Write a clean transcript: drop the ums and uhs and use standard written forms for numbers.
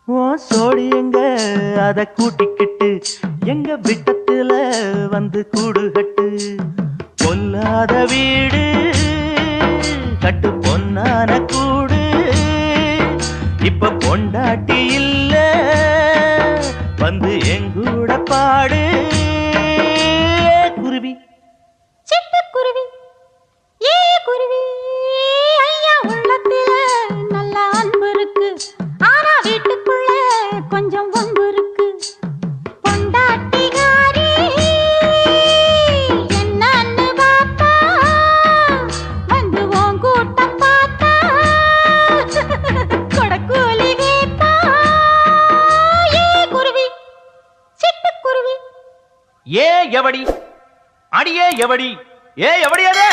ஓ சோடி எங்க அத கூட்டிக்கிட்டு எங்க விட்டத்துல வந்து கூடு கட்டு. பொல்லாத வீடு கட்டு பொன்னான கூடு. இப்ப பொண்டாட்டி இல்ல வந்து எங்கூட பாடு. குருவி சிட்டுக்குருவி ஏ குருவி ஐயா உள்ளத்தில நல்ல அன்பு இருக்கு. ஆனா வீட்டுக்குள்ள கொஞ்சம் வம்பு இருக்கு. பொண்டாட்டிகாரி என்னன்னு பாப்பா வந்து உன் கூட்டம் பார்த்தா கொடக்கூலி கேப்பா. ஏ குருவி சிட்டுக்குருவி ஏ எவடி அடியே எவடி ஏ எவடி அது